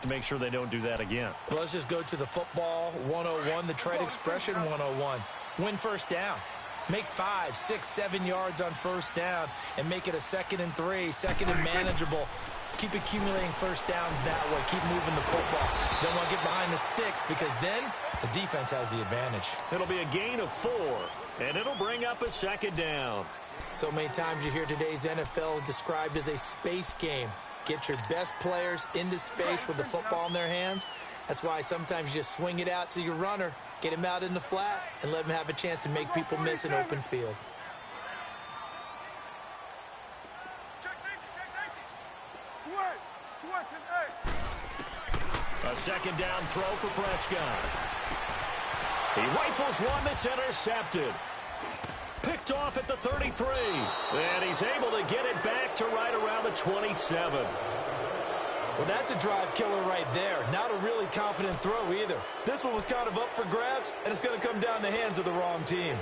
to make sure they don't do that again. Well, let's just go to the football 101, the trade expression 101. Win first down. Make 5, 6, 7 yards on first down and make it a 2nd and 3, 2nd and manageable. Keep accumulating first downs that way. Keep moving the football. Don't want to get behind the sticks because then the defense has the advantage. It'll be a gain of 4, and it'll bring up a 2nd down. So many times you hear today's NFL described as a space game. Get your best players into space with the football in their hands. That's why sometimes you just swing it out to your runner, get him out in the flat, and let him have a chance to make people miss an open field. A 2nd down throw for Prescott. He rifles one that's intercepted. Picked off at the 33. And he's able to get it back to right around the 27. Well, that's a drive killer right there. Not a really confident throw either. This one was kind of up for grabs, and it's going to come down the hands of the wrong team.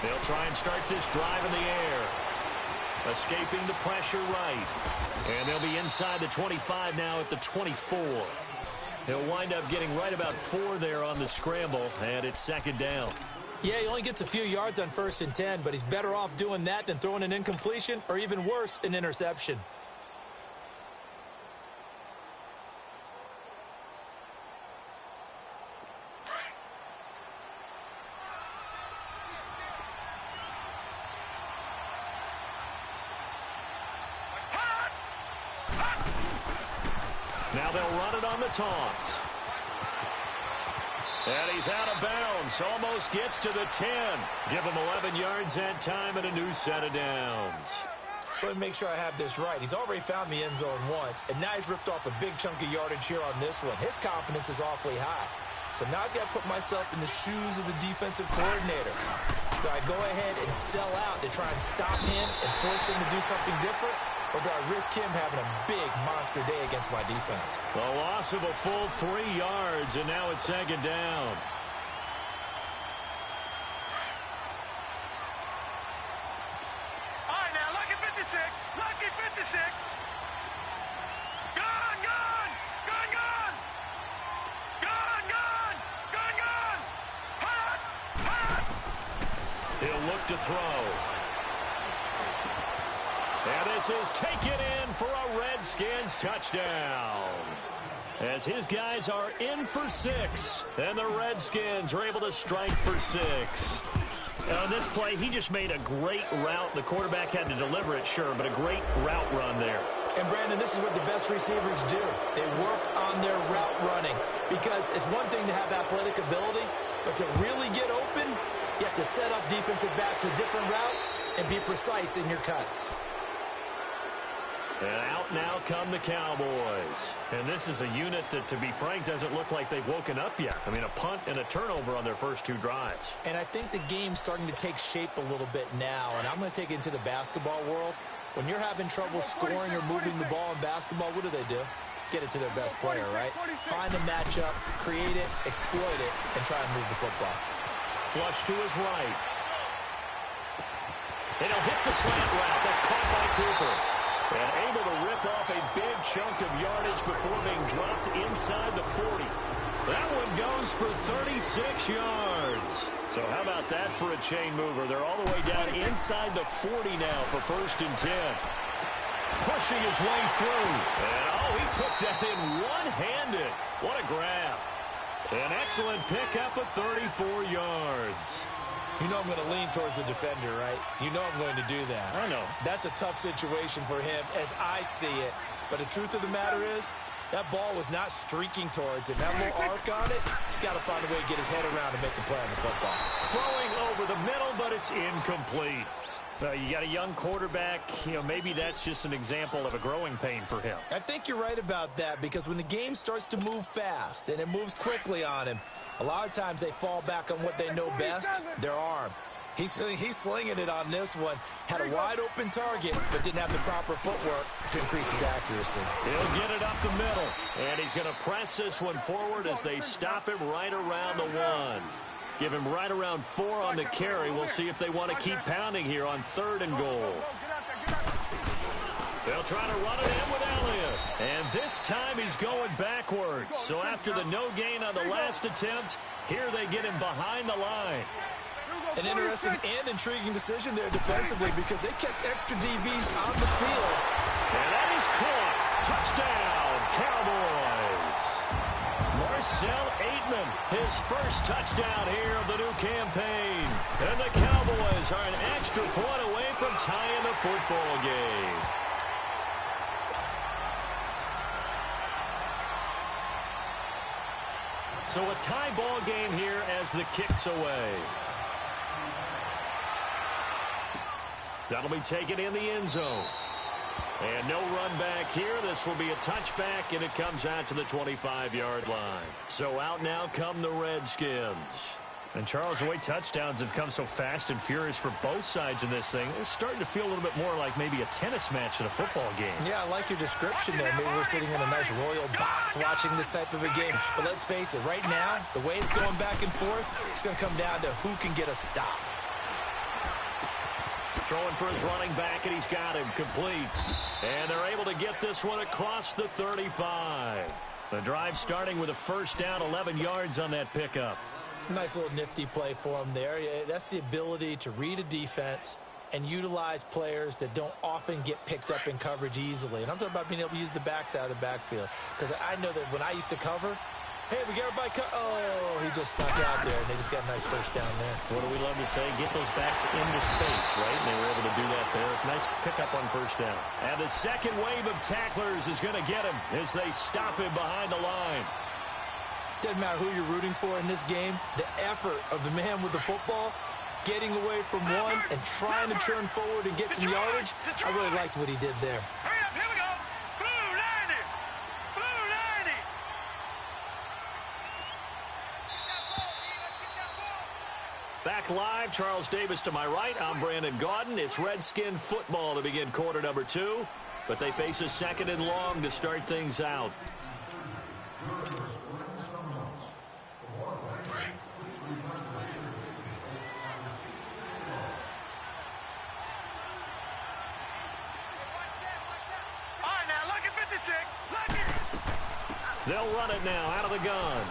They'll try and start this drive in the air. Escaping the pressure right. And they'll be inside the 25 now at the 24. He'll wind up getting right about 4 there on the scramble, and it's 2nd down. Yeah, he only gets a few yards on 1st and 10, but he's better off doing that than throwing an incompletion or even worse, an interception. Now they'll run it on the toss. And he's out of bounds. Almost gets to the 10. Give him 11 yards that time and a new set of downs. So let me make sure I have this right. He's already found the end zone once, and now he's ripped off a big chunk of yardage here on this one. His confidence is awfully high. So now I've got to put myself in the shoes of the defensive coordinator. Do I go ahead and sell out to try and stop him and force him to do something different? Or do I risk him having a big monster day against my defense? A loss of a full 3 yards, and now it's 2nd down. All right, now, lucky 56. Lucky 56. Gone, gone. Gone, gone. Gone, gone. Gone, gone. Hot, hot. He'll look to throw. And this is taken in for a Redskins touchdown. As his guys are in for 6, and the Redskins are able to strike for 6. On this play, he just made a great route. The quarterback had to deliver it, sure, but a great route run there. And, Brandon, this is what the best receivers do. They work on their route running because it's one thing to have athletic ability, but to really get open, you have to set up defensive backs with different routes and be precise in your cuts. And out now come the Cowboys. And this is a unit that, to be frank, doesn't look like they've woken up yet. I mean, a punt and a turnover on their first 2 drives. And I think the game's starting to take shape a little bit now, and I'm going to take it into the basketball world. When you're having trouble scoring or moving the ball in basketball, what do? Get it to their best player, right? Find a matchup, create it, exploit it, and try and move the football. Flush to his right. And he'll hit the slant route. That's caught by Cooper. And able to rip off a big chunk of yardage before being dropped inside the 40. That one goes for 36 yards. So how about that for a chain mover? They're all the way down inside the 40 now for 1st and 10. Pushing his way through. And, he took that in one-handed. What a grab. An excellent pickup of 34 yards. You know I'm going to lean towards the defender, right? You know I'm going to do that. I know. That's a tough situation for him as I see it. But the truth of the matter is, that ball was not streaking towards him. That little arc on it, he's got to find a way to get his head around and make a play on the football. Throwing over the middle, but it's incomplete. You got a young quarterback. Maybe that's just an example of a growing pain for him. I think you're right about that, because when the game starts to move fast and it moves quickly on him, a lot of times they fall back on what they know best, their arm. He's slinging it on this one. Had a wide-open target, but didn't have the proper footwork to increase his accuracy. He'll get it up the middle, and he's going to press this one forward as they stop him right around the 1. Give him right around 4 on the carry. We'll see if they want to keep pounding here on 3rd and goal. They'll try to run it in with Elliott. And this time he's going backwards. So after the no gain on the last attempt, here they get him behind the line. An interesting and intriguing decision there defensively, because they kept extra DBs on the field. And that is caught. Touchdown, Cowboys. Marcel Aitman, his first touchdown here of the new campaign. And the Cowboys are an extra point away from tying the football game. So a tie ball game here as the kick's away. That'll be taken in the end zone. And no run back here. This will be a touchback, and it comes out to the 25-yard line. So out now come the Redskins. And Charles, the way touchdowns have come so fast and furious for both sides in this thing, it's starting to feel a little bit more like maybe a tennis match than a football game. Yeah, I like your description there. Maybe we're sitting in a nice royal box watching this type of a game. But let's face it, right now, the way it's going back and forth, it's going to come down to who can get a stop. Throwing for his running back, and he's got him complete. And they're able to get this one across the 35. The drive starting with a first down, 11 yards on that pickup. Nice little nifty play for him there. That's the ability to read a defense and utilize players that don't often get picked up in coverage easily. And I'm talking about being able to use the backs out of the backfield. Because I know that when I used to cover, hey, we got everybody cut. Oh, he just snuck out there, and they just got a nice first down there. What do we love to say? Get those backs into space, right? And they were able to do that there. Nice pickup on first down. And the second wave of tacklers is going to get him as they stop him behind the line. Doesn't matter who you're rooting for in this game. The effort of the man with the football, getting away from one and trying to turn forward and get some yardage, I really liked what he did there. Hurry up, here we go. Blue 90. Blue 90. Back live, Charles Davis to my right. I'm Brandon Gaudin. It's Redskin football to begin quarter number 2, but they face a second and long to start things out. They'll run it now out of the gun.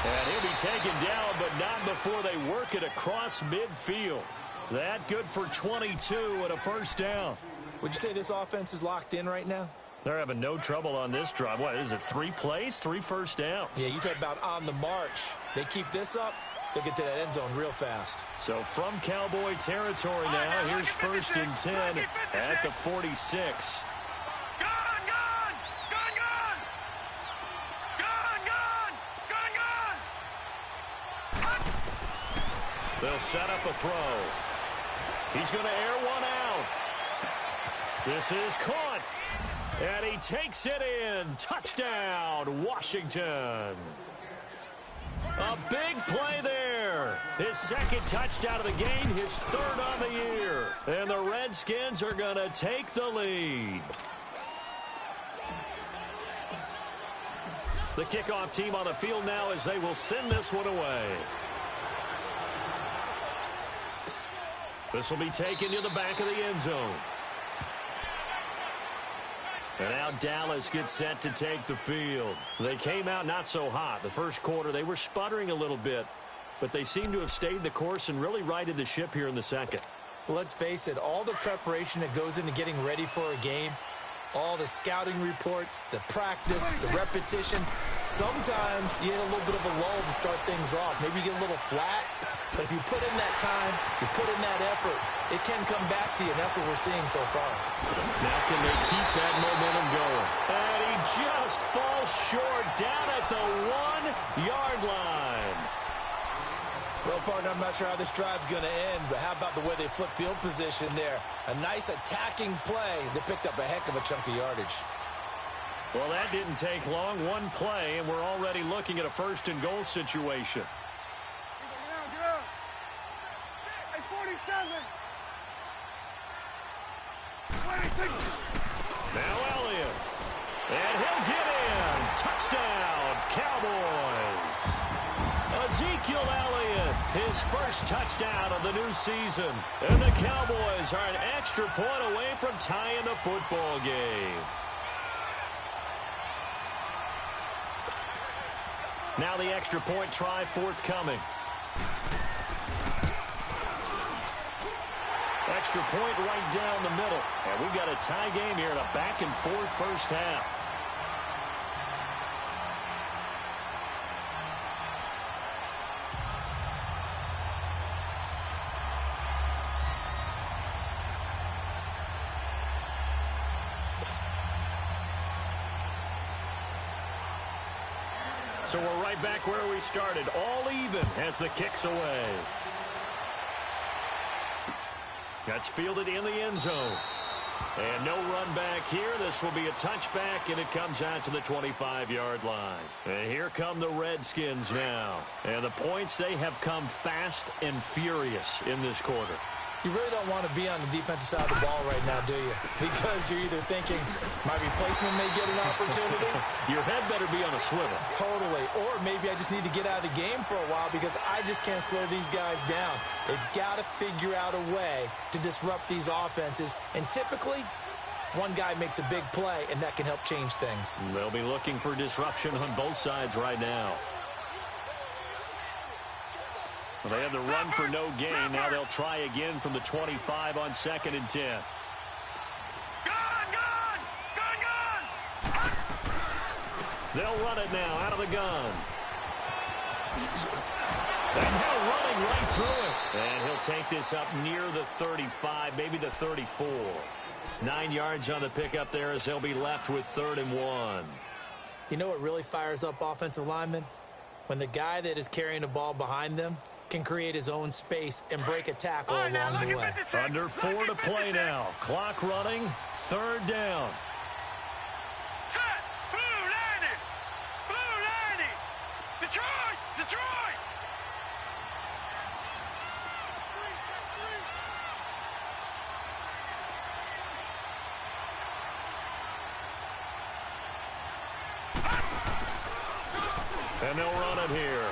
And he'll be taken down, but not before they work it across midfield. That good for 22 and a first down. Would you say this offense is locked in right now? They're having no trouble on this drive. What is it, 3 plays, 3 first downs? Yeah, you talk about on the march. They keep this up, they'll get to that end zone real fast. So from Cowboy territory now, here's first and 10 at the 46. They'll set up a throw. He's going to air one out. This is caught. And he takes it in. Touchdown, Washington. A big play there. His second touchdown of the game, his third on the year. And the Redskins are going to take the lead. The kickoff team on the field now as they will send this one away. This will be taken to the back of the end zone. And now Dallas gets set to take the field. They came out not so hot. The first quarter, they were sputtering a little bit, but they seem to have stayed the course and really righted the ship here in the second. Well, let's face it, all the preparation that goes into getting ready for a game, all the scouting reports, the practice, the repetition, sometimes you get a little bit of a lull to start things off. Maybe you get a little flat, but if you put in that time, you put in that effort, it can come back to you, and that's what we're seeing so far. Now can they keep that momentum going? And he just falls short down at the 1-yard line. Well, partner, I'm not sure how this drive's going to end, but how about the way they flip field position there? A nice attacking play that picked up a heck of a chunk of yardage. Well, that didn't take long. One play, and we're already looking at a first-and-goal situation. Get out. Hey, 47. 26. Now Elliott. And he'll get in. Touchdown, Cowboys. Ezekiel Elliott, his first touchdown of the new season. And the Cowboys are an extra point away from tying the football game. Now the extra point try forthcoming. Extra point right down the middle. And we've got a tie game here in a back-and-forth first half. So we're right back where we started, all even as the kick's away. That's fielded in the end zone. And no run back here. This will be a touchback, and it comes out to the 25-yard line. And here come the Redskins now. And the points, they have come fast and furious in this quarter. You really don't want to be on the defensive side of the ball right now, do you? Because you're either thinking, my replacement may get an opportunity. Your head better be on a swivel. Totally. Or maybe I just need to get out of the game for a while because I just can't slow these guys down. They've got to figure out a way to disrupt these offenses. And typically, one guy makes a big play, and that can help change things. They'll be looking for disruption on both sides right now. Well, they had the run for no gain. Now they'll try again from the 25 on 2nd and 10. Gun! They'll run it now out of the gun. And he'll running right through it. And he'll take this up near the 35, maybe the 34. 9 yards on the pickup there as they'll be left with 3rd and 1. You know what really fires up offensive linemen? When the guy that is carrying the ball behind them can create his own space and break a tackle along the way. Under 4 to play now. Clock running. 3rd down. Set! Blue 90! Detroit! And they'll run it here.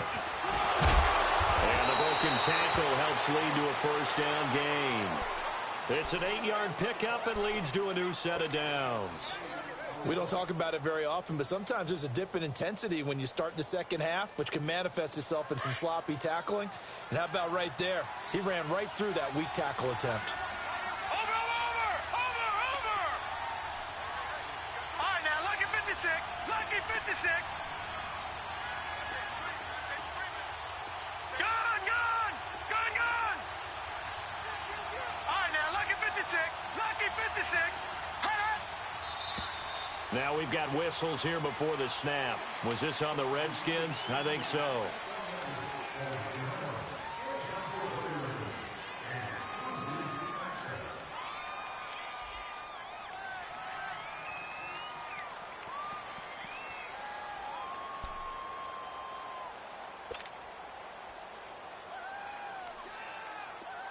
And the broken tackle helps lead to a first down gain. It's an 8-yard pickup and leads to a new set of downs. We don't talk about it very often, but sometimes there's a dip in intensity when you start the second half, which can manifest itself in some sloppy tackling. And how about right there? He ran right through that weak tackle attempt. Over! All right, now, lucky 56. Lucky 56. Now we've got whistles here before the snap. Was this on the Redskins? I think so.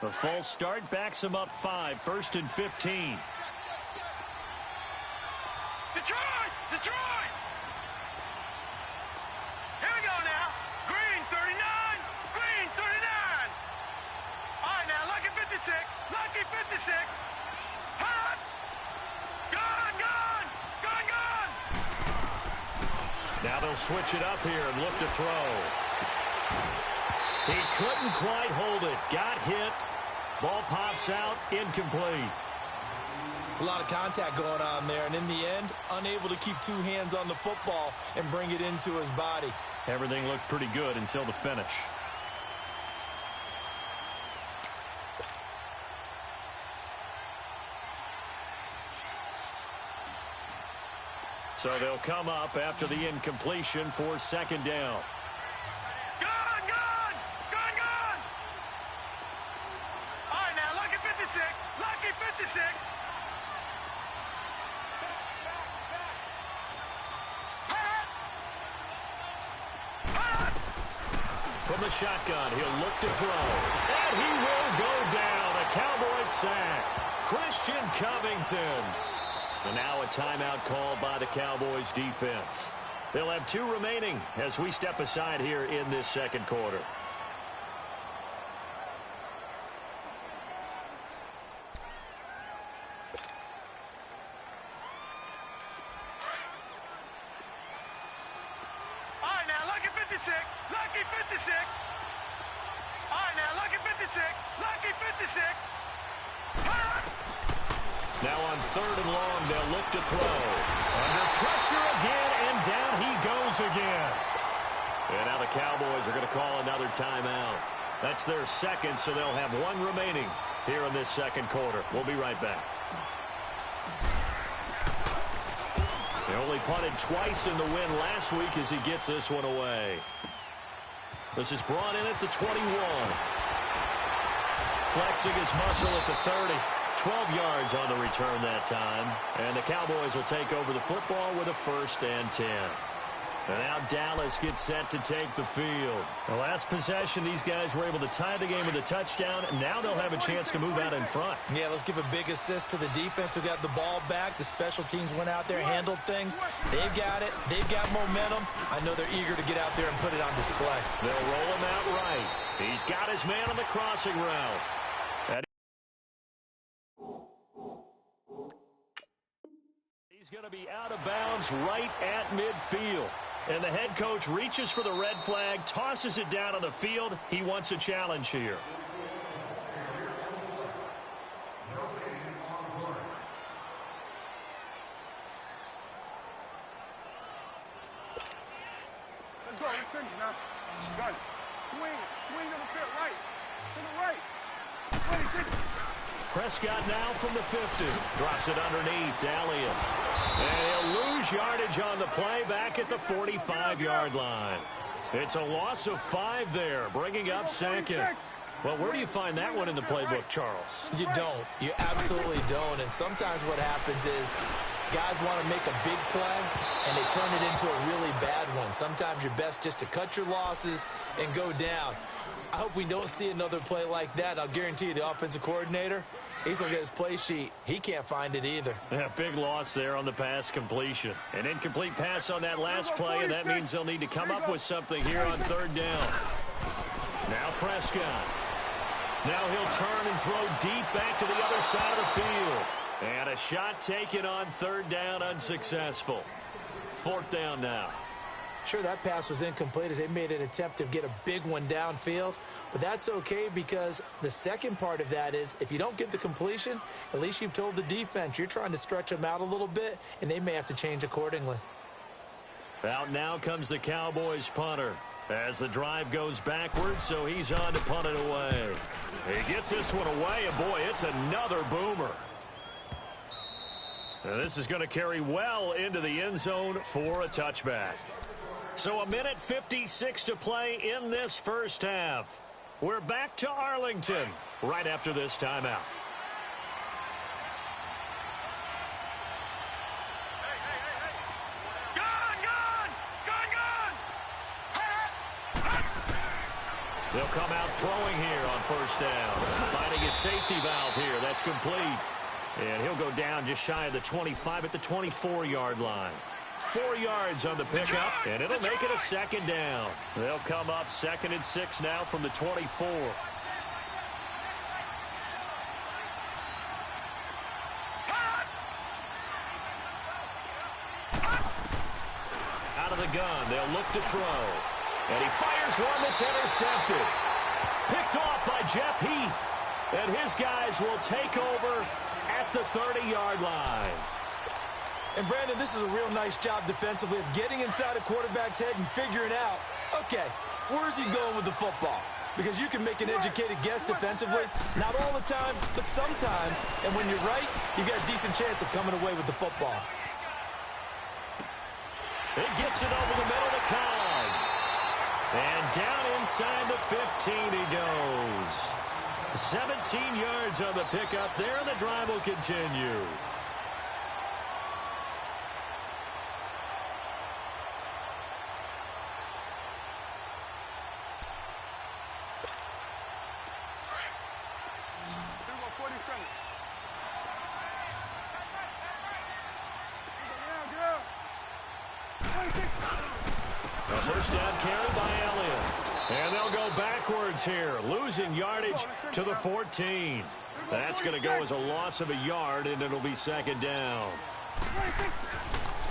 The false start backs him up 5. 1st and 15. Detroit! Here we go now. Green 39. All right, now, lucky 56. Hot! Gun! Now they'll switch it up here and look to throw. He couldn't quite hold it. Got hit. Ball pops out. Incomplete. It's a lot of contact going on there, and in the end, unable to keep 2 hands on the football and bring it into his body. Everything looked pretty good until the finish. So they'll come up after the incompletion for 2nd down. Gun! From the shotgun, he'll look to throw. And he will go down. A Cowboys sack. Christian Covington. And now a timeout called by the Cowboys defense. They'll have 2 remaining as we step aside here in this second quarter. Lucky 56. All right, now, lucky 56. Lucky 56. Now on 3rd and long, they'll look to throw. Under pressure again, and down he goes again. And now the Cowboys are going to call another timeout. That's their second, so they'll have 1 remaining here in this second quarter. We'll be right back. They only punted twice in the win last week as he gets this one away. This is brought in at the 21. Flexing his muscle at the 30. 12 yards on the return that time. And the Cowboys will take over the football with a 1st and 10. And now Dallas gets set to take the field. The last possession, these guys were able to tie the game with a touchdown, and now they'll have a chance to move out in front. Yeah, let's give a big assist to the defense who got the ball back. The special teams went out there, handled things. They've got it. They've got momentum. I know they're eager to get out there and put it on display. They'll roll him out right. He's got his man on the crossing route. He's going to be out of bounds right at midfield. And the head coach reaches for the red flag, tosses it down on the field. He wants a challenge here. Let's go. Let's finish now. Got it. Swing. Swing to the fit right. To the right. 26. Prescott now from the 50. Drops it underneath to Elliott. And he'll lose yardage on the play back at the 45-yard line. It's a loss of 5 there, bringing up 2nd. Well, where do you find that one in the playbook, Charles? You don't. You absolutely don't. And sometimes what happens is guys want to make a big play, and they turn it into a really bad one. Sometimes you're best just to cut your losses and go down. I hope we don't see another play like that. I'll guarantee you the offensive coordinator, he's looking at his play sheet. He can't find it either. Yeah, big loss there on the pass completion. An incomplete pass on that last play, and that means they'll need to come up with something here on 3rd down. Now Prescott. Now he'll turn and throw deep back to the other side of the field. And a shot taken on 3rd down, unsuccessful. 4th down now. Sure, that pass was incomplete as they made an attempt to get a big one downfield. But that's okay because the second part of that is if you don't get the completion, at least you've told the defense you're trying to stretch them out a little bit, and they may have to change accordingly. Out now comes the Cowboys punter as the drive goes backwards, so he's on to punt it away. He gets this one away, and boy, it's another boomer. And this is going to carry well into the end zone for a touchback. So 1:56 to play in this first half. We're back to Arlington right after this timeout. They'll come out throwing here on 1st down. Finding his safety valve here. That's complete. And he'll go down just shy of the 25 at the 24-yard line. 4 yards on the pickup, and it'll make it a 2nd down. They'll come up 2nd and 6 now from the 24. Out of the gun, they'll look to throw. And he fires one that's intercepted. Picked off by Jeff Heath. And his guys will take over at the 30-yard line. And, Brandon, this is a real nice job defensively of getting inside a quarterback's head and figuring out, okay, where's he going with the football? Because you can make an educated guess defensively, not all the time, but sometimes. And when you're right, you've got a decent chance of coming away with the football. It gets it over the middle to Cobb. And down inside the 15 he goes. 17 yards on the pickup there, and the drive will continue. A first down carry by Elliott. And they'll go backwards here, losing yardage to the 14. That's going to go as a loss of a yard, and it'll be second down.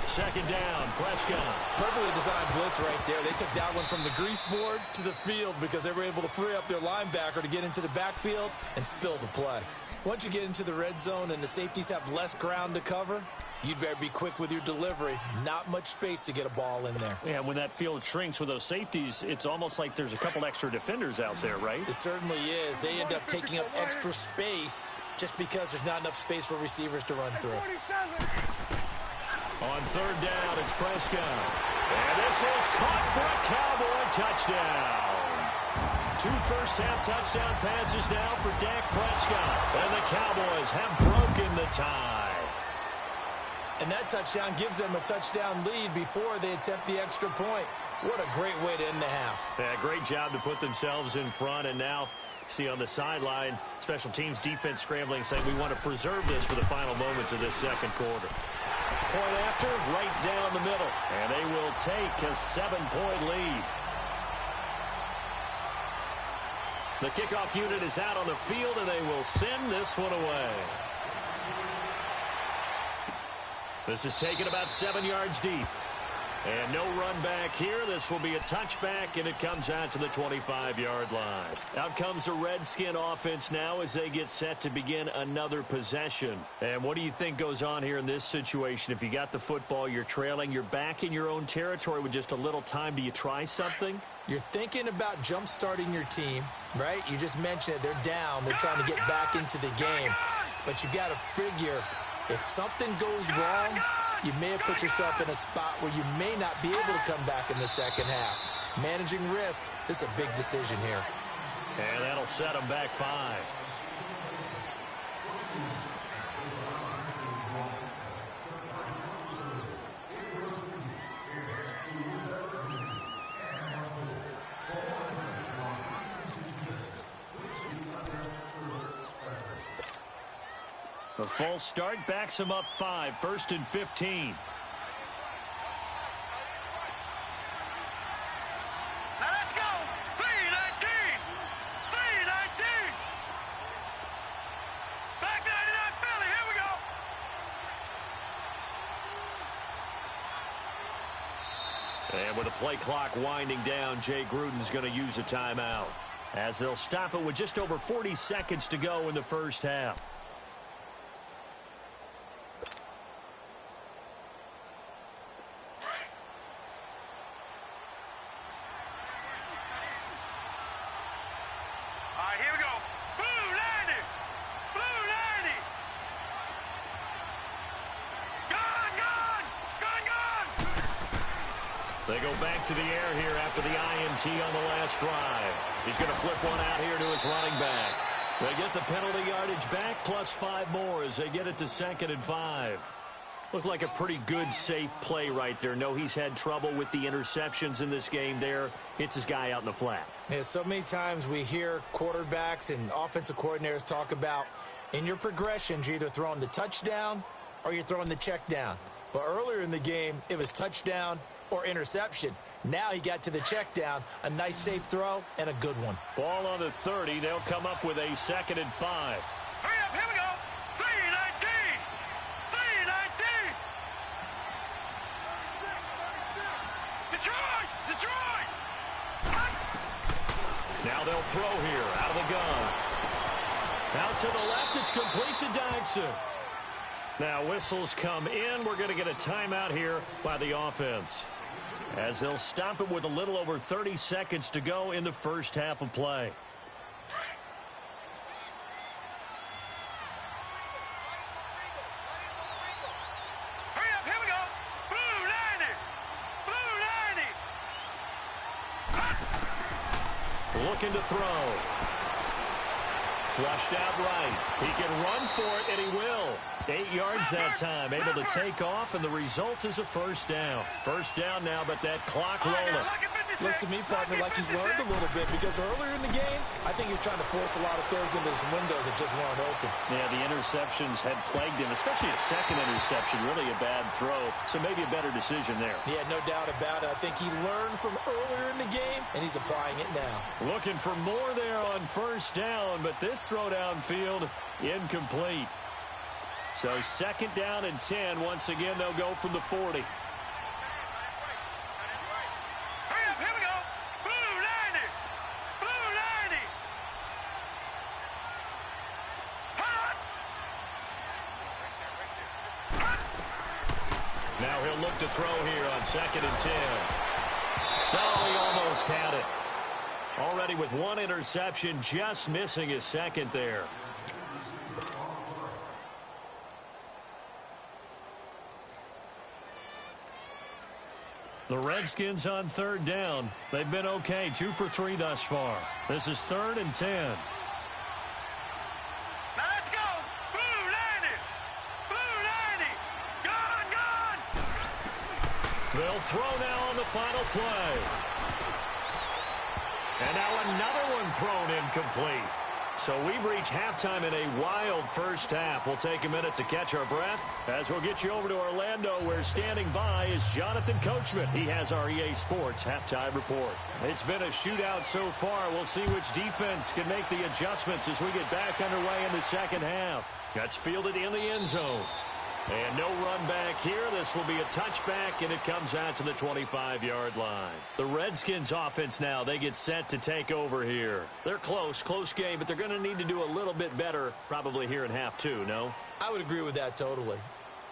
Second down, Prescott. Perfectly designed blitz right there. They took that one from the grease board to the field because they were able to free up their linebacker to get into the backfield and spill the play. Once you get into the red zone and the safeties have less ground to cover, you'd better be quick with your delivery. Not much space to get a ball in there. Yeah, when that field shrinks with those safeties, it's almost like there's a couple extra defenders out there, right? It certainly is. They end up taking up extra space just because there's not enough space for receivers to run through. On third down, it's Prescott. And this is caught for a Cowboy touchdown. 2 first-half touchdown passes now for Dak Prescott. And the Cowboys have broken the tie. And that touchdown gives them a touchdown lead before they attempt the extra point. What a great way to end the half. Yeah, great job to put themselves in front. And now, see on the sideline, special teams defense scrambling, saying we want to preserve this for the final moments of this second quarter. Point after, right down the middle. And they will take a 7-point lead. The kickoff unit is out on the field, and they will send this one away. This is taken about 7 yards deep. And no run back here. This will be a touchback, and it comes out to the 25-yard line. Out comes the Redskin offense now as they get set to begin another possession. And what do you think goes on here in this situation? If you got the football, you're trailing, you're back in your own territory with just a little time. Do you try something? You're thinking about jump-starting your team, right? You just mentioned it. They're down. They're trying to get back into the game. But you got to figure if something goes wrong, you may have put yourself in a spot where you may not be able to come back in the second half. Managing risk, this is a big decision here. And that'll set them back 5. A false start backs him up 5, 1st and 15. Now let's go. 319. 319. Back 99 Philly. Here we go. And with the play clock winding down, Jay Gruden's going to use a timeout, as they'll stop it with just over 40 seconds to go in the first half. They go back to the air here after the INT on the last drive. He's going to flip one out here to his running back. They get the penalty yardage back, plus 5 more as they get it to 2nd and 5. Looked like a pretty good, safe play right there. No, he's had trouble with the interceptions in this game there. Hits his guy out in the flat. Yeah, so many times we hear quarterbacks and offensive coordinators talk about in your progressions, you're either throwing the touchdown or you're throwing the check down. But earlier in the game, it was touchdown or interception. Now he got to the check down, a nice safe throw, and a good one. Ball on the 30. They'll come up with a 2nd and 5. Hurry up, here we go. 319. 319. Detroit! Detroit! Now they'll throw here out of the gun. Out to the left, it's complete to Dodson. Now whistles come in. We're going to get a timeout here by the offense, as they'll stop it with a little over 30 seconds to go in the first half of play. Hurry up, here we go. Blue 90. Blue 90. Looking to throw. Flushed out right. He can run for it, and he will. 8 yards that time, able to take off, and the result is a first down. First down now, but that clock rolling. Look at 57. Looks to me, partner, like he's learned a little bit because earlier in the game, I think he was trying to force a lot of throws into some windows that just weren't open. Yeah, the interceptions had plagued him, especially a second interception, really a bad throw. So maybe a better decision there. Yeah, no doubt about it. I think he learned from earlier in the game, and he's applying it now. Looking for more there on first down, but this throw downfield, incomplete. So 2nd down and 10. Once again, they'll go from the 40. Now he'll look to throw here on 2nd and 10. Oh, he almost had it. Already with one interception, just missing his second there. The Redskins on 3rd down. They've been okay, 2 for 3 thus far. This is 3rd and 10. Now let's go. Blue 90. Blue 90. Gone. They'll throw now on the final play. And now another one thrown incomplete. So we've reached halftime in a wild first half. We'll take a minute to catch our breath as we'll get you over to Orlando, where standing by is Jonathan Coachman. He has our EA Sports halftime report. It's been a shootout so far. We'll see which defense can make the adjustments as we get back underway in the second half. That's fielded in the end zone. And no run back here. This will be a touchback, and it comes out to the 25-yard line. The Redskins offense now, they get set to take over here. They're close game, but they're going to need to do a little bit better probably here in half 2, no? I would agree with that totally.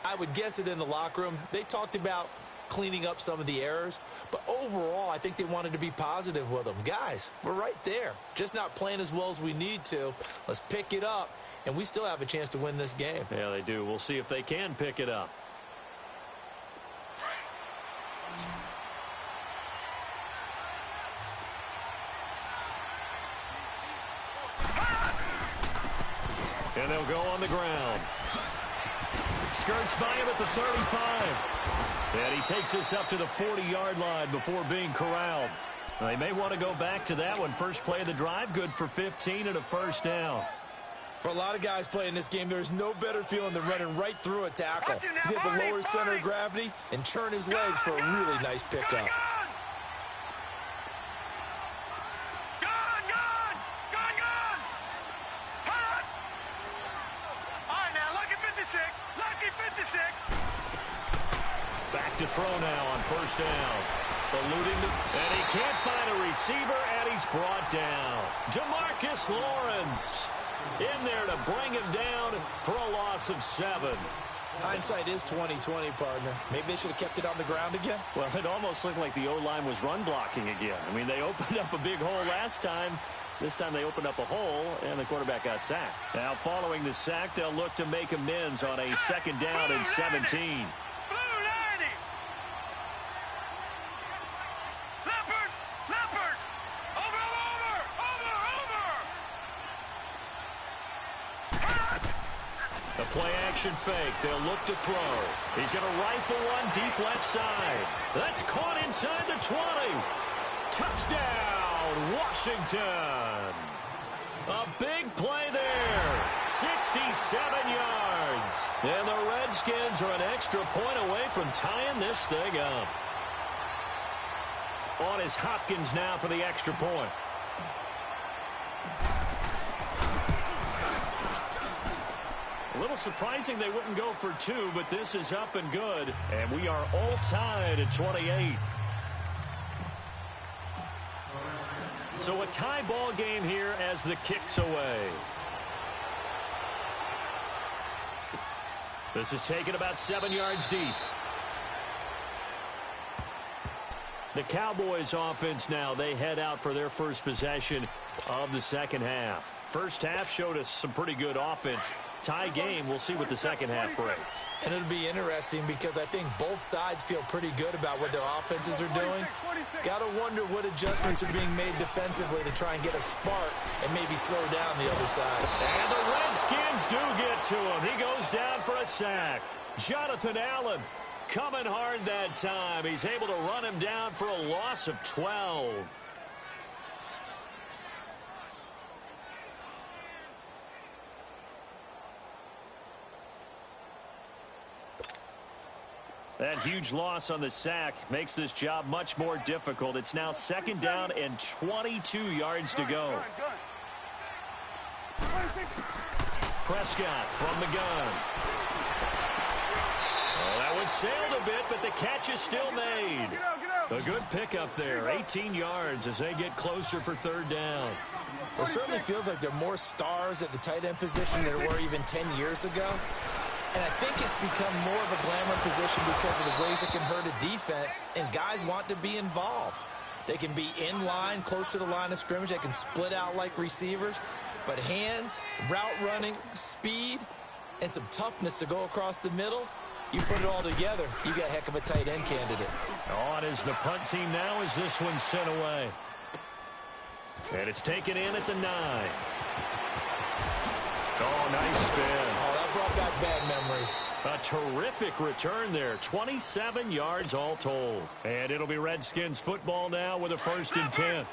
I would guess it in the locker room. They talked about cleaning up some of the errors, but overall, I think they wanted to be positive with them. Guys, we're right there. Just not playing as well as we need to. Let's pick it up. And we still have a chance to win this game. Yeah, they do. We'll see if they can pick it up. And they'll go on the ground. Skirts by him at the 35. And he takes this up to the 40-yard line before being corralled. They may want to go back to that one. First play of the drive, good for 15 and a first down. For a lot of guys playing this game, there's no better feeling than running right through a tackle. He's able to lower his center of gravity and churn his legs for a really nice pickup. Back to throw now on first down. Eluding and he can't find a receiver, and he's brought down. DeMarcus Lawrence in there to bring him down for a loss of 7. Hindsight is 20/20, partner. Maybe they should have kept it on the ground again. Well, it almost looked like the O-line was run blocking again. I mean, they opened up a big hole last time. This time they opened up a hole, and the quarterback got sacked. Now, following the sack, they'll look to make amends on a 2nd down and 17. Play-action fake. They'll look to throw. He's going to rifle one deep left side. That's caught inside the 20. Touchdown, Washington. A big play there. 67 yards. And the Redskins are an extra point away from tying this thing up. On is Hopkins now for the extra point. A little surprising they wouldn't go for 2, but this is up and good. And we are all tied at 28. So a tie ball game here as the kick's away. This is taken about 7 yards deep. The Cowboys offense now, they head out for their first possession of the second half. First half showed us some pretty good offense. Tie game, we'll see what the second half brings. And it'll be interesting because I think both sides feel pretty good about what their offenses are doing. Got to wonder what adjustments are being made defensively to try and get a spark and maybe slow down the other side. And the Redskins do get to him. He goes down for a sack. Jonathan Allen Coming hard that time. He's able to run him down for a loss of 12. That huge loss on the sack makes this job much more difficult. It's now 2nd down and 22 yards to go. Prescott from the gun. Oh, that one sailed a bit, but the catch is still made. A good pickup there, 18 yards as they get closer for 3rd down. It certainly feels like there are more stars at the tight end position than there were even 10 years ago. And I think it's become more of a glamour position because of the ways it can hurt a defense, and guys want to be involved. They can be in line, close to the line of scrimmage. They can split out like receivers. But hands, route running, speed, and some toughness to go across the middle, you put it all together, you got a heck of a tight end candidate. On is the punt team now as this one's sent away. And it's taken in at the 9. Oh, nice spin. Oh, that brought back bad memories. A terrific return there. 27 yards all told. And it'll be Redskins football now with a 1st and 10.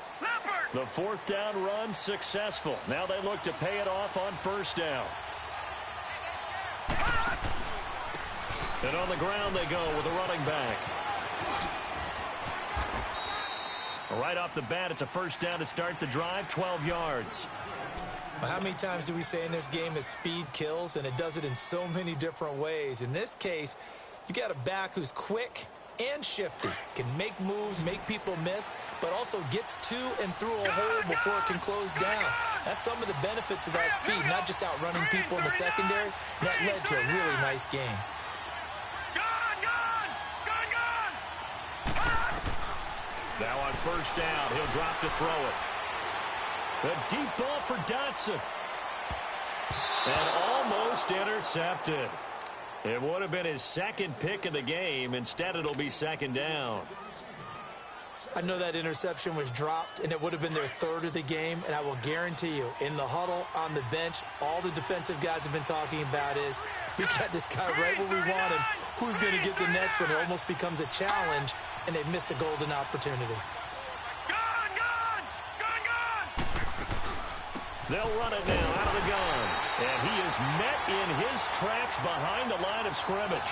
The 4th down run successful. Now they look to pay it off on 1st down. And on the ground they go with a running back. Right off the bat, it's a 1st down to start the drive, 12 yards. Well, how many times do we say in this game that speed kills, and it does it in so many different ways? In this case, you got a back who's quick and shifty, can make moves, make people miss, but also gets to and through a hole before it can close down. That's some of the benefits of that speed, not just outrunning people in the secondary. That led to a really nice game. Now on 1st down, he'll drop to throw it. The deep ball for Dotson. And almost intercepted. It would have been his 2nd pick of the game. Instead, it'll be 2nd down. I know that interception was dropped, and it would have been their 3rd of the game, and I will guarantee you, in the huddle, on the bench, all the defensive guys have been talking about is, we got this guy right where we want him. Who's going to get the next one? It almost becomes a challenge, and they've missed a golden opportunity. They'll run it now out of the gun. And he is met in his tracks behind the line of scrimmage.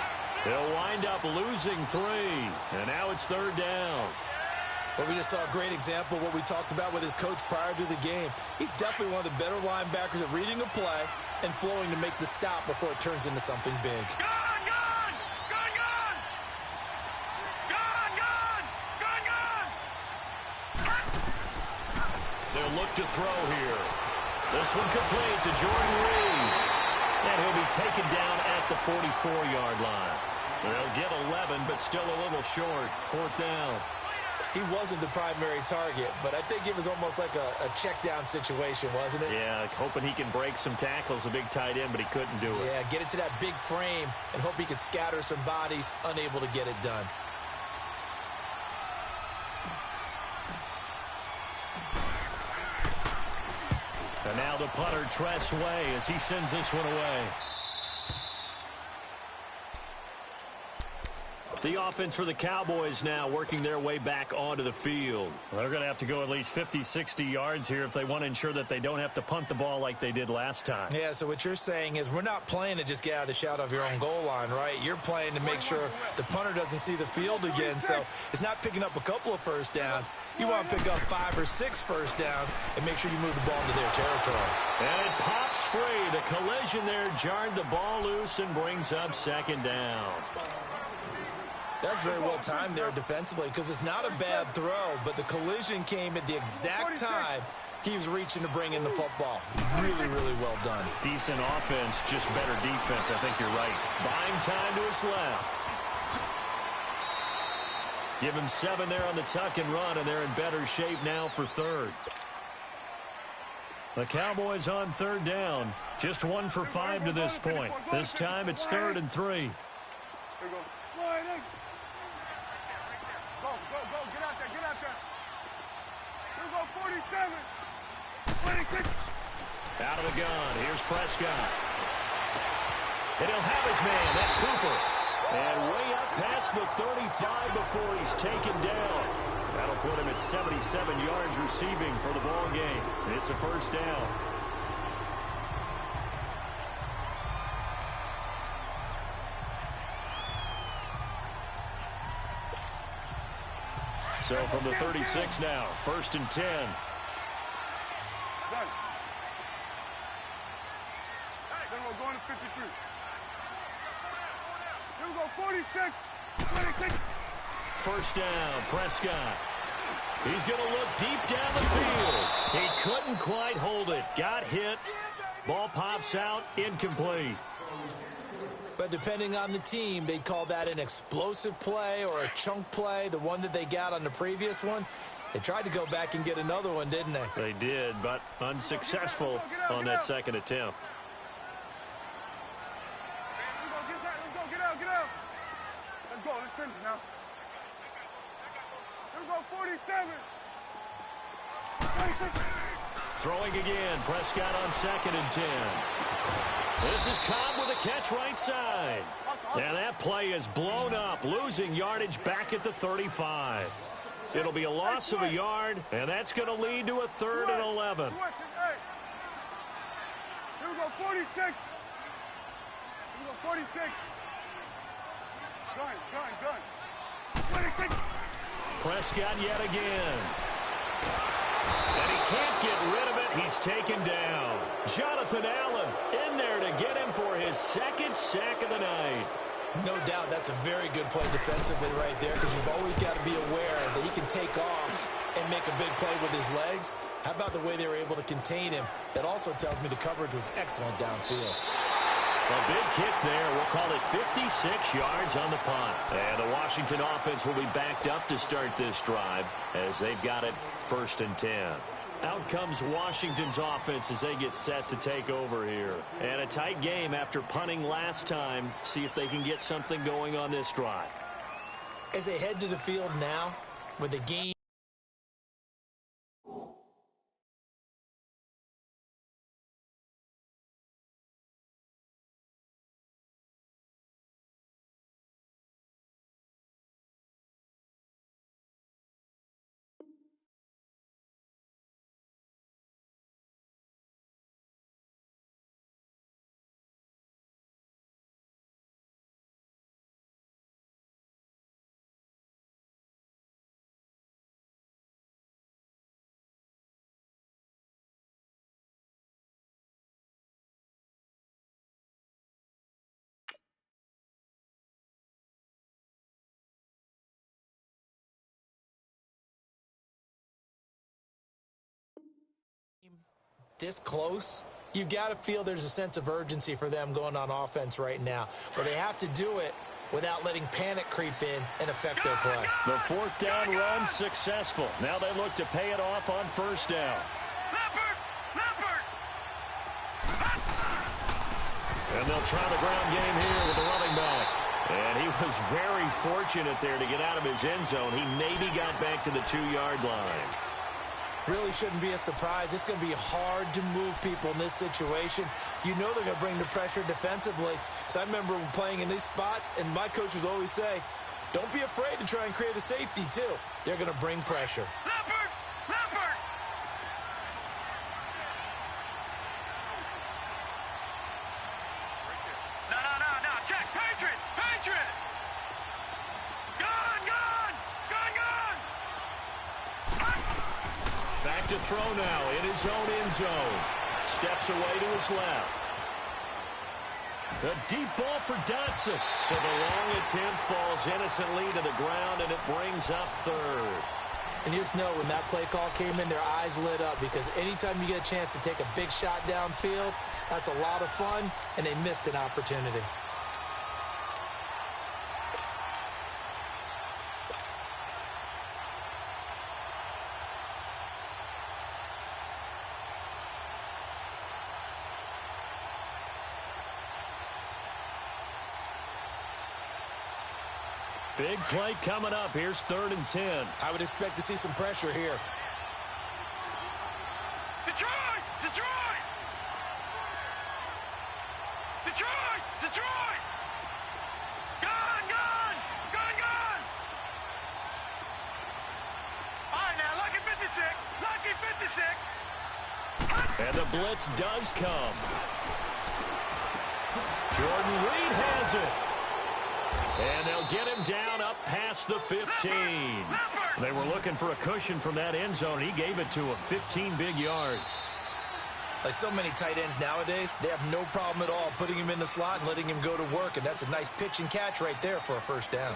They'll wind up losing 3. And now it's 3rd down. Well, we just saw a great example of what we talked about with his coach prior to the game. He's definitely one of the better linebackers at reading a play and flowing to make the stop before it turns into something big. They'll look to throw here. This one complete to Jordan Reed. And he'll be taken down at the 44-yard line. They'll get 11, but still a little short. 4th down. He wasn't the primary target, but I think it was almost like a check-down situation, wasn't it? Yeah, hoping he can break some tackles, a big tight end, but he couldn't do it. Yeah, get it to that big frame and hope he could scatter some bodies, unable to get it done. And now the punter, Tress Way, as he sends this one away. The offense for the Cowboys now working their way back onto the field. Well, they're going to have to go at least 50, 60 yards here if they want to ensure that they don't have to punt the ball like they did last time. Yeah, so what you're saying is we're not playing to just get out of the shadow of your own goal line, right? You're playing to make sure the punter doesn't see the field again. So it's not picking up a couple of 1st downs. You want to pick up 5 or 6 1st downs and make sure you move the ball into their territory. And it pops free. The collision there jarred the ball loose and brings up 2nd down. That's very well timed there defensively because it's not a bad throw, but the collision came at the exact time he was reaching to bring in the football. Really, really well done. Decent offense, just better defense. I think you're right. Buying time to his left. Give him 7 there on the tuck and run, and they're in better shape now for 3rd. The Cowboys on 3rd down. Just 1 for 5 to this point. This time it's 3rd and 3. There you go. Go, get out there. Here we go, 47. 26. Out of the gun, here's Prescott. And he'll have his man, that's Cooper. And way up Past the 35 before he's taken down. That'll put him at 77 yards receiving for the ball game. It's a first down. So from the 36 now, 1st and 10. Done. Then we're going to 53. Here we go, 46, 26. First down, Prescott. He's going to look deep down the field. He couldn't quite hold it. Got hit. Ball pops out, incomplete. But depending on the team, they'd call that an explosive play or a chunk play, the one that they got on the previous one. They tried to go back and get another one, didn't they? They did, but unsuccessful on that second attempt. Get out. Let's go, let's finish now. Here we go, 47. 26. Throwing again, Prescott on 2nd and 10. This is Cobb with a catch right side. And that play is blown up, losing yardage back at the 35. It'll be a loss of a yard, and that's going to lead to a 3rd and 11. Here we go, 46. Here we go, 46. Gun. 26. Prescott yet again. And he can't get rid of it. He's taken down. Jonathan Allen in there to get him for his 2nd sack of the night. No doubt that's a very good play defensively right there, because you've always got to be aware that he can take off and make a big play with his legs. How about the way they were able to contain him? That also tells me the coverage was excellent downfield. A big kick there. We'll call it 56 yards on the punt. And the Washington offense will be backed up to start this drive as they've got it 1st and 10. Out comes Washington's offense as they get set to take over here. And a tight game after punting last time. See if they can get something going on this drive. As they head to the field now, with the game this close, you've got to feel there's a sense of urgency for them going on offense right now. But they have to do it without letting panic creep in and affect their play. The 4th down run successful. Now they look to pay it off on 1st down. Leopard! And they'll try the ground game here with the running back. And he was very fortunate there to get out of his end zone. He maybe got back to the 2-yard line. Really shouldn't be a surprise. It's going to be hard to move people in this situation. You know they're going to bring the pressure defensively. Because I remember playing in these spots, and my coaches always say, don't be afraid to try and create a safety, too. They're going to bring pressure. Leopard! No, check! Patriot! Gone! Back to throw now in his own end zone. Steps away to his left. A deep ball for Dotson. So the long attempt falls innocently to the ground, and it brings up 3rd. And you just know when that play call came in, their eyes lit up, because anytime you get a chance to take a big shot downfield, that's a lot of fun, and they missed an opportunity. Big play coming up. Here's 3rd and 10. I would expect to see some pressure here. Detroit! Gone! And the blitz does come. Jordan Reed has it. And they'll get him down up past the 15. They were looking for a cushion from that end zone. He gave it to him. 15 big yards. Like so many tight ends nowadays, they have no problem at all putting him in the slot and letting him go to work. And that's a nice pitch and catch right there for a first down.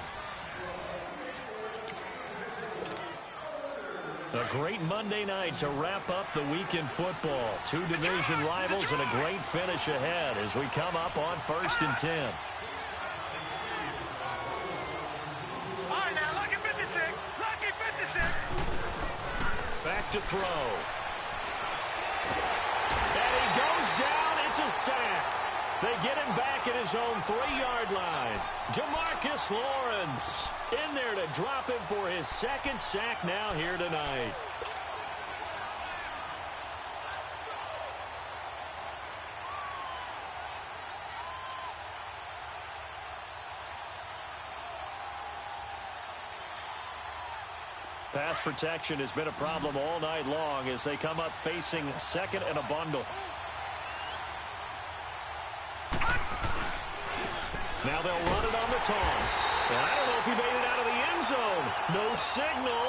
A great Monday night to wrap up the week in football. Two division rivals and a great finish ahead as we come up on 1st and 10. All right, now, lucky 56. Lucky 56. Back to throw. And he goes down. It's a sack. They get him back at his own 3-yard line. Demarcus Lawrence in there to drop him for his 2nd sack now here tonight. Pass protection has been a problem all night long as they come up facing 2nd and a bundle. Now they'll run it on the toss. And I don't know if he made it out of the end zone. No signal.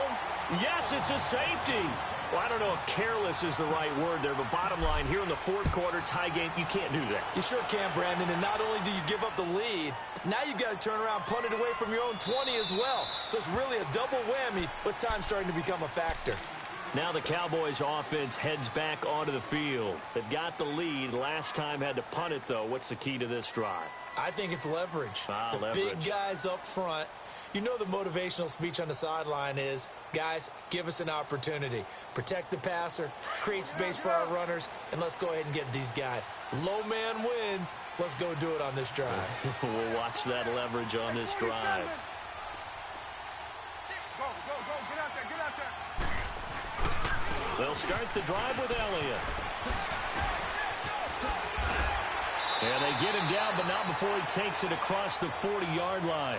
Yes, it's a safety. Well, I don't know if careless is the right word there, but bottom line, here in the 4th quarter tie game, you can't do that. You sure can, Brandon, and not only do you give up the lead, now you've got to turn around, punt it away from your own 20 as well. So it's really a double whammy with time starting to become a factor. Now the Cowboys offense heads back onto the field. They've got the lead. Last time had to punt it, though. What's the key to this drive? I think it's leverage. The big guys up front. You know the motivational speech on the sideline is, guys, give us an opportunity. Protect the passer, create space for our runners, and let's go ahead and get these guys. Low man wins. Let's go do it on this drive. We'll watch that leverage on this drive. Go, get out there. They'll start the drive with Elliott. And they get him down, but not before he takes it across the 40-yard line.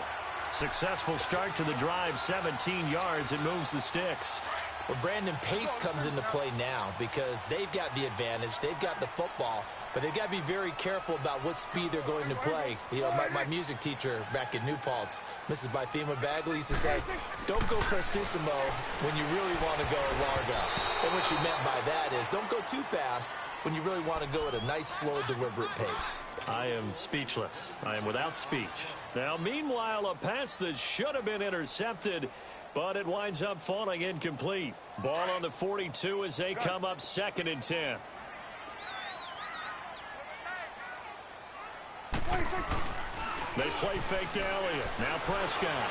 Successful start to the drive, 17 yards, and moves the sticks. Well, Brandon, pace comes into play now because they've got the advantage. They've got the football, but they've got to be very careful about what speed they're going to play. You know, my music teacher back in New Paltz, Mrs. Bythema Bagley, used to say, don't go prestissimo when you really want to go largo. And what she meant by that is don't go too fast when you really want to go at a nice, slow, deliberate pace. I am speechless. I am without speech. Now, meanwhile, a pass that should have been intercepted, but it winds up falling incomplete. Ball on the 42 as they come up 2nd and 10. They play fake to Elliott. Now Prescott.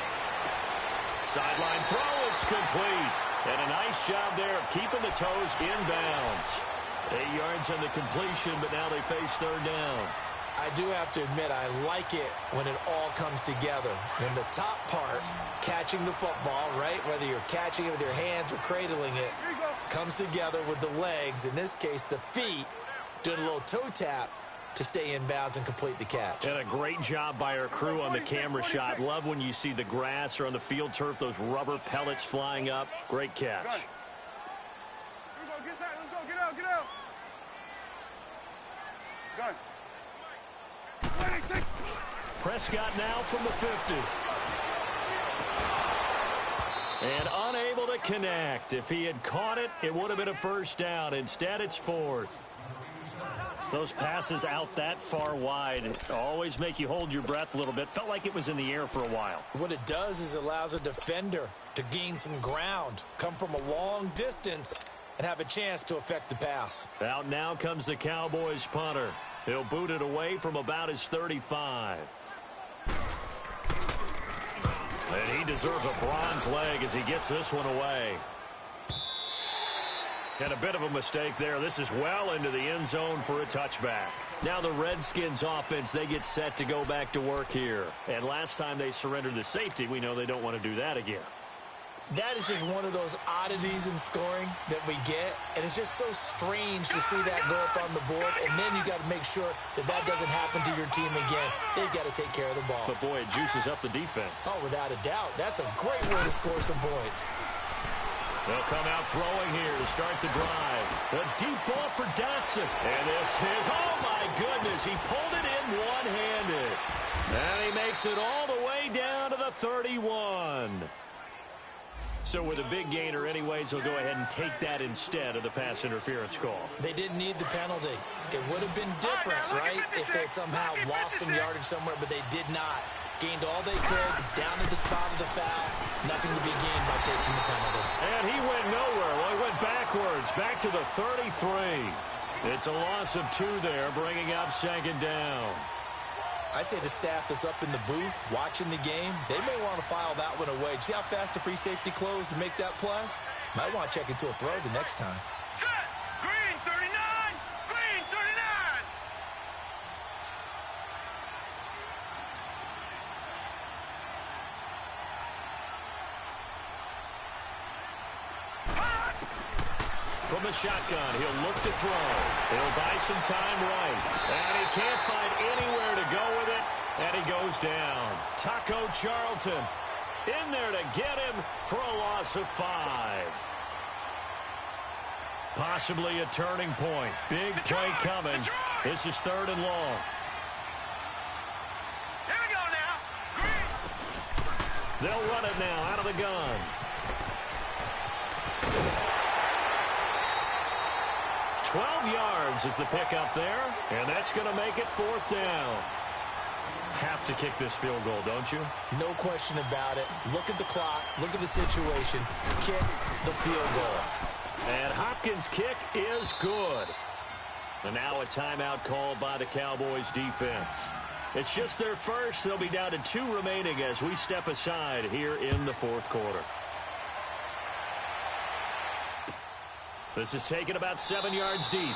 Sideline throw, it's complete. And a nice job there of keeping the toes inbounds. 8 yards on the completion, but now they face 3rd down. I do have to admit, I like it when it all comes together. When the top part, catching the football, right, whether you're catching it with your hands or cradling it, comes together with the legs, in this case the feet, doing a little toe tap to stay in bounds and complete the catch. And a great job by our crew on the camera shot. Love when you see the grass or on the field turf, those rubber pellets flying up. Great catch. Let's go, get out. Gun. Prescott now from the 50. And unable to connect. If he had caught it, it would have been a first down. Instead, it's 4th. Those passes out that far wide always make you hold your breath a little bit. Felt like it was in the air for a while. What it does is allows a defender to gain some ground, come from a long distance, and have a chance to affect the pass. Out now comes the Cowboys punter. He'll boot it away from about his 35. And he deserves a bronze leg as he gets this one away. And a bit of a mistake there. This is well into the end zone for a touchback. Now the Redskins offense, they get set to go back to work here. And last time they surrendered the safety, we know they don't want to do that again. That is just one of those oddities in scoring that we get, and it's just so strange to see that go up on the board, and then you got to make sure that that doesn't happen to your team again. They've got to take care of the ball. But, boy, it juices up the defense. Oh, without a doubt. That's a great way to score some points. They'll come out throwing here to start the drive. A deep ball for Dotson. And this is, oh my goodness, he pulled it in one-handed. And he makes it all the way down to the 31. So with a big gainer anyways, they'll go ahead and take that instead of the pass interference call. They didn't need the penalty. It would have been different, right, if they had somehow lost some yardage somewhere, but they did not. Gained all they could, down to the spot of the foul. Nothing to be gained by taking the penalty. And he went nowhere. Well, he went backwards, back to the 33. It's a loss of 2 there, bringing up second down. I'd say the staff that's up in the booth watching the game, they may want to file that one away. See how fast the free safety closed to make that play? Might want to check into a throw the next time. Set. Green 39. Green 39. From the shotgun, he'll look to throw. He'll buy some time right. And he can't find anywhere to go with it. And he goes down. Taco Charlton in there to get him for a loss of 5. Possibly a turning point. Big play coming. This is 3rd and long. Here we go now. Green. They'll run it now out of the gun. 12 yards is the pickup there, and that's going to make it 4th down. Have to kick this field goal, don't you? No question about it. Look at the clock. Look at the situation. Kick the field goal. And Hopkins' kick is good. And now a timeout called by the Cowboys defense. It's just their first. They'll be down to 2 remaining as we step aside here in the 4th quarter. This is taken about 7 yards deep.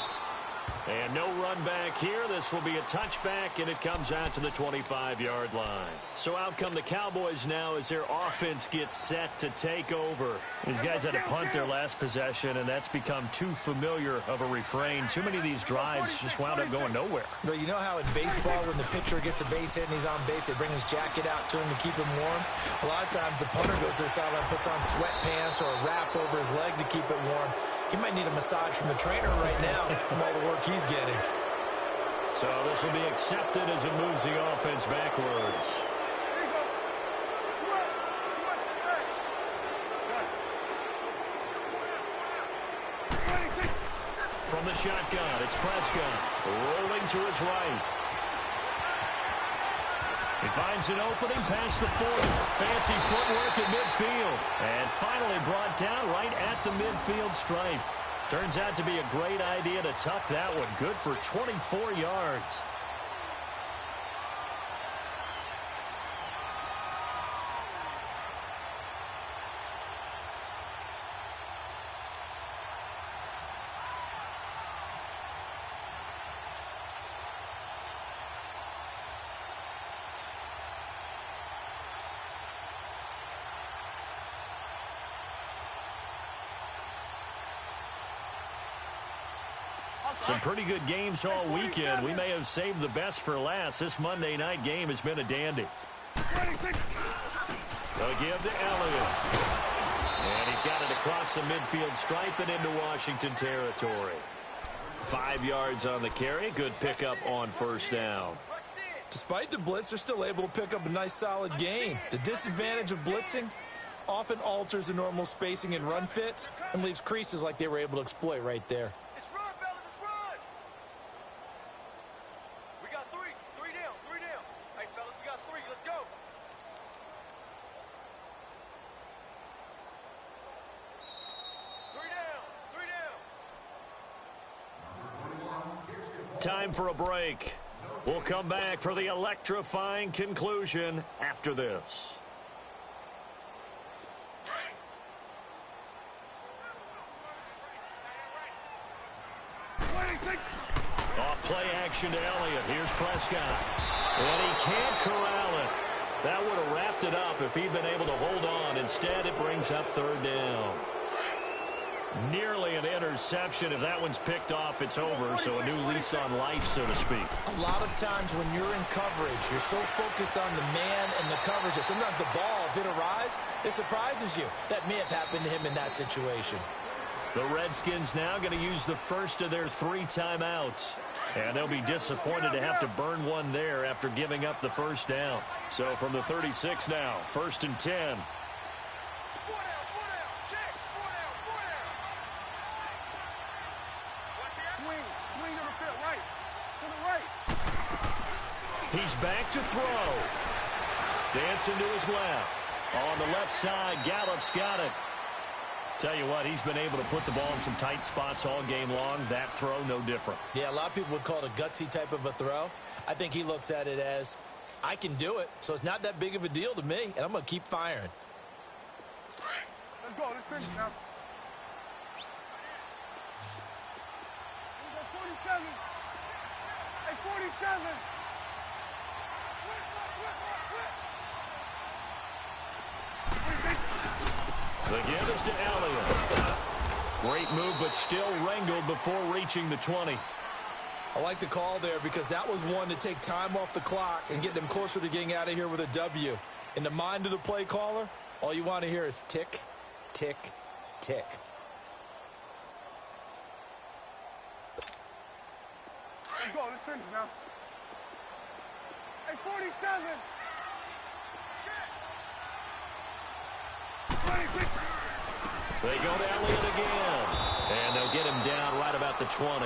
And no run back here. This will be a touchback, and it comes out to the 25-yard line. So out come the Cowboys now as their offense gets set to take over. These guys had to punt their last possession, and that's become too familiar of a refrain. Too many of these drives just wound up going nowhere. But you know how in baseball, when the pitcher gets a base hit and he's on base, they bring his jacket out to him to keep him warm? A lot of times the punter goes to the sideline, puts on sweatpants or a wrap over his leg to keep it warm. He might need a massage from the trainer right now from all the work he's getting. So this will be accepted as it moves the offense backwards. Here you go. Sweat. Hey. From the shotgun, it's Prescott rolling to his right. He finds an opening past the 40. Fancy footwork in midfield. And finally brought down right at the midfield stripe. Turns out to be a great idea to tuck that one. Good for 24 yards. Some pretty good games all weekend. We may have saved the best for last. This Monday night game has been a dandy. They'll give to Elliott. And he's got it across the midfield stripe and into Washington territory. 5 yards on the carry. Good pickup on 1st down. Despite the blitz, they're still able to pick up a nice solid gain. The disadvantage of blitzing often alters the normal spacing and run fits and leaves creases like they were able to exploit right there. Time for a break. We'll come back for the electrifying conclusion after this. Off play action to Elliott. Here's Prescott. And he can't corral it. That would have wrapped it up if he'd been able to hold on. Instead, it brings up 3rd down. Nearly an interception. If that one's picked off, it's over. So a new lease on life, so to speak. A lot of times when you're in coverage, you're so focused on the man and the coverage that sometimes the ball, if it arrives, it surprises you. That may have happened to him in that situation. The Redskins now going to use the first of their 3 timeouts. And they'll be disappointed to have to burn one there after giving up the first down. So from the 36 now, 1st and 10. Swing to the fit, right. To the right. He's back to throw. Dancing to his left. On the left side, Gallup's got it. Tell you what, he's been able to put the ball in some tight spots all game long. That throw, no different. Yeah, a lot of people would call it a gutsy type of a throw. I think he looks at it as, I can do it, so it's not that big of a deal to me, and I'm going to keep firing. Let's go. Let's finish now. Here we go, 47. Hey, 47. The give is to Elliott. Great move, but still wrangled before reaching the 20. I like the call there because that was one to take time off the clock and get them closer to getting out of here with a W. In the mind of the play caller, all you want to hear is tick, tick, tick. Let's go. Let's finish now. Hey, 47. They go to Elliott again. And they'll get him down right about the 20.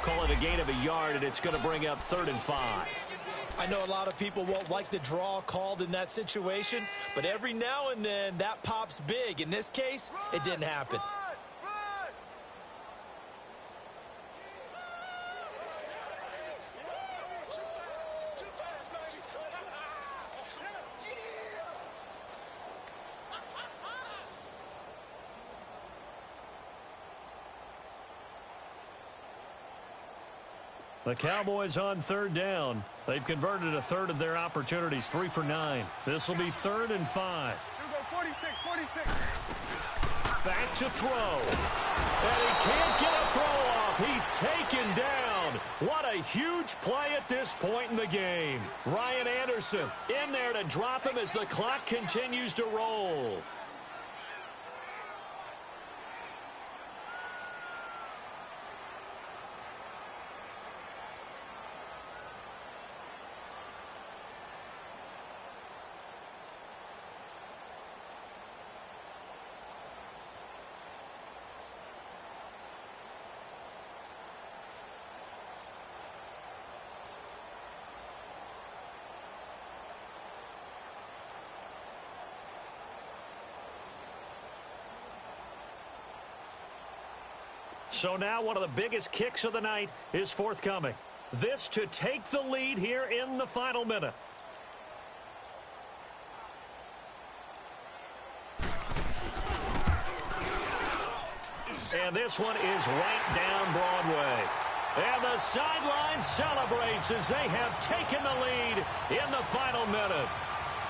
Call it a gain of a yard, and it's going to bring up 3rd and 5. I know a lot of people won't like the draw called in that situation, but every now and then that pops big. In this case, it didn't happen. The Cowboys on 3rd down. They've converted a third of their opportunities, 3 for 9. This will be 3rd and 5. Here we go, 46. Back to throw. And he can't get a throw off. He's taken down. What a huge play at this point in the game. Ryan Anderson in there to drop him as the clock continues to roll. So now one of the biggest kicks of the night is forthcoming. This to take the lead here in the final minute. And this one is right down Broadway. And the sideline celebrates as they have taken the lead in the final minute.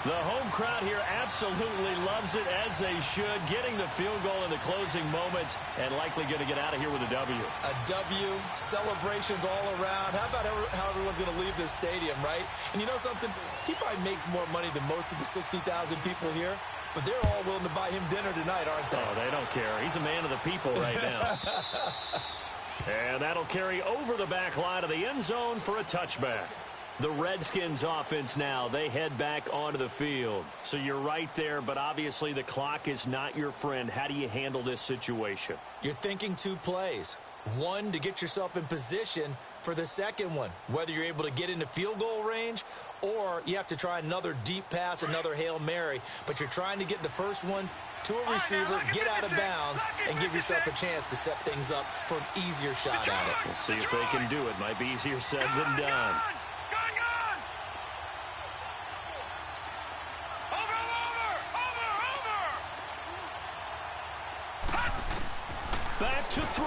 The home crowd here absolutely loves it, as they should, getting the field goal in the closing moments and likely going to get out of here with a W. A W, celebrations all around. How about how everyone's going to leave this stadium, right? And you know something? He probably makes more money than most of the 60,000 people here, but they're all willing to buy him dinner tonight, aren't they? Oh, they don't care. He's a man of the people right now. And that'll carry over the back line of the end zone for a touchback. The Redskins offense now, they head back onto the field. So you're right there, but obviously the clock is not your friend. How do you handle this situation? You're thinking 2 plays. One, to get yourself in position for the second one, whether you're able to get into field goal range or you have to try another deep pass, another Hail Mary. But you're trying to get the first one to a receiver, get out of bounds, and give yourself a chance to set things up for an easier shot at it. We'll see if they can do it. Might be easier said than done. Back to throw.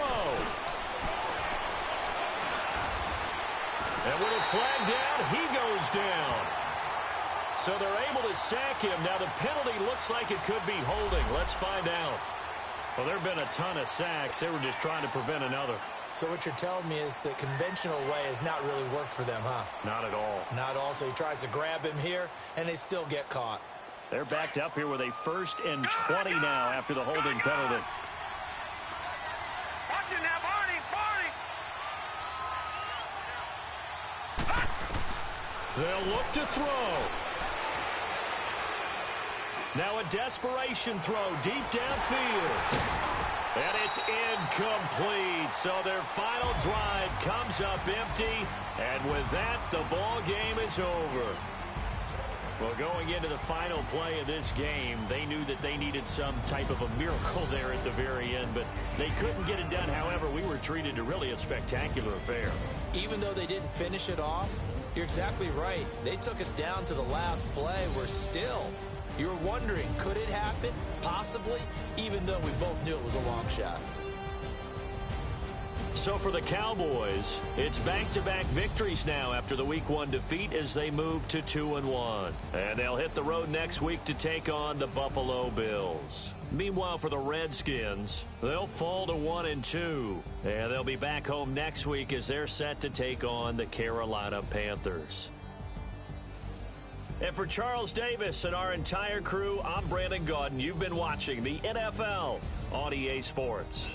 And with a flag down, he goes down. So they're able to sack him. Now the penalty looks like it could be holding. Let's find out. Well, there have been a ton of sacks. They were just trying to prevent another. So what you're telling me is the conventional way has not really worked for them, huh? Not at all. Not all. So he tries to grab him here, and they still get caught. They're backed up here with a 1st and 20 now after the holding penalty. Watch it now, Barney! They'll look to throw. Now a desperation throw deep downfield. And it's incomplete. So their final drive comes up empty. And with that, the ball game is over. Well, going into the final play of this game, they knew that they needed some type of a miracle there at the very end, but they couldn't get it done. However, we were treated to really a spectacular affair. Even though they didn't finish it off, you're exactly right. They took us down to the last play. We're still. You're wondering, could it happen? Possibly, even though we both knew it was a long shot. So for the Cowboys, it's back-to-back victories now after the Week 1 defeat as they move to 2-1. And they'll hit the road next week to take on the Buffalo Bills. Meanwhile, for the Redskins, they'll fall to 1-2. And they'll be back home next week as they're set to take on the Carolina Panthers. And for Charles Davis and our entire crew, I'm Brandon Gaudin. You've been watching the NFL on EA Sports.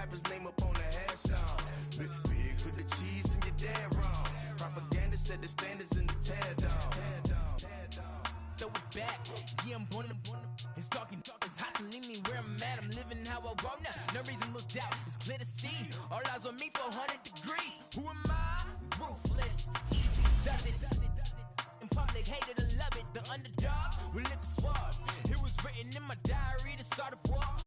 rapper's name up on the headstone. Big for the cheese and your dad wrong. Propaganda set the standards in the tear down. Throw it back, yeah, I'm born it's talking, it's hot, so leave me where I'm at. I'm living how I want now, no reason to look out, it's clear to see. All eyes on me, 400 degrees. Who am I? Ruthless, easy does it. In public, hated or love it. The underdogs with liquor swabs. It was written in my diary to start a war.